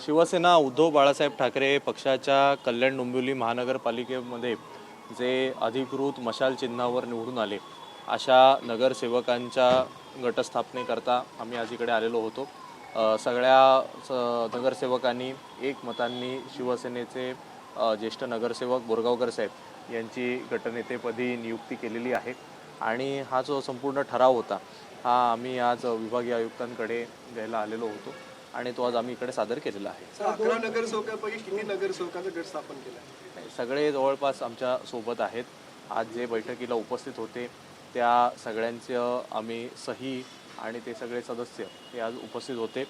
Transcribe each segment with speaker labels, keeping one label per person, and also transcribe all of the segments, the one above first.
Speaker 1: शिवसेना उद्धव बाळासाहेब ठाकरे पक्षाच्या कल्याण डोंबिवली महानगरपालिकेमध्ये जे अधिकृत मशाल चिन्हावर निवडून आले अशा नगरसेवकांच्या गटस्थापनेकरता आम्ही आज इकडे आलेलो होतो। सगळ्या नगरसेवकांनी एक मतांनी शिवसेनेचे ज्येष्ठ नगरसेवक बोरगावकर साहेब यांची गटनेतेपदी नियुक्ती केलेली आहे आणि हा जो संपूर्ण ठराव होता हा आम्ही आज विभागीय आयुक्तांकडे द्यायला आलेलो होतो आणि तो आज आम्ही इकडे सादर केलेला आहे।
Speaker 2: 11 नगरसेवकांपैकी किती नगरसेवकांचं गट स्थापन केलं?
Speaker 1: सगळे जवळपास आमच्या सोबत आहेत। आज जे बैठकीला उपस्थित होते त्या सगळ्यांचं आम्ही सही आणि ते सगळे सदस्य हे आज उपस्थित होते।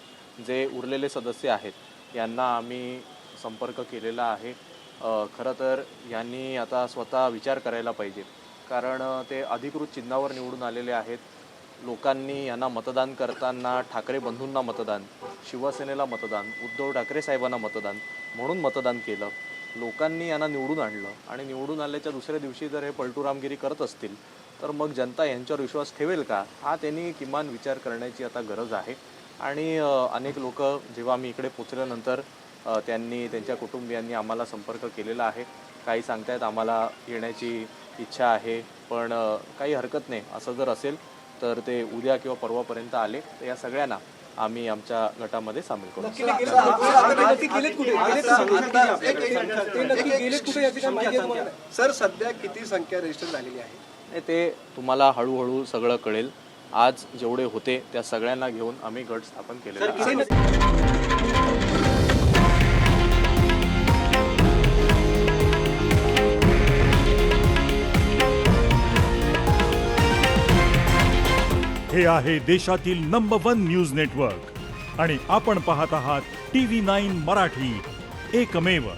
Speaker 1: जे उरलेले सदस्य आहेत यांना आम्ही संपर्क केलेला आहे। खरं तर यांनी आता स्वतः विचार करायला पाहिजे, कारण ते अधिकृत चिन्हावर निवडून आलेले आहेत। लोकांनी यांना मतदान करताना ठाकरे बंधूंना मतदान, शिवसेनेला मतदान, उद्धव ठाकरे साहेबांना मतदान म्हणून मतदान केलं। लोकांनी यांना निवडून आणलं आणि निवडून आल्याच्या दुसऱ्या दिवशी जर हे पलटूरामगिरी करत असतील तर मग जनता यांच्यावर विश्वास ठेवेल का, हा त्यांनी किमान विचार करण्याची आता गरज आहे। आणि अनेक लोक जेव्हा आम्ही इकडे पोचल्यानंतर त्यांनी त्यांच्या कुटुंबियांनी आम्हाला संपर्क केलेला आहे। काही सांगतायत आम्हाला येण्याची इच्छा आहे, पण काही हरकत नाही, असं जर असेल तर ते उद्या किंवा परवापर्यंत आले तर या सगळ्यांना आम्ही आमच्या गटामध्ये सामील करू।
Speaker 2: सर सध्या किती संख्या रजिस्टर झालेली आहे?
Speaker 1: ते तुम्हाला हळूहळू सगळं कळेल। आज जेवढे होते त्या सगळ्यांना घेऊन आम्ही गट स्थापन केलेला आहे।
Speaker 3: हे आहे देशातील नंबर 1 न्यूज नेटवर्क आणि आपण पाहत आहात TV9 मराठी, एकमेव।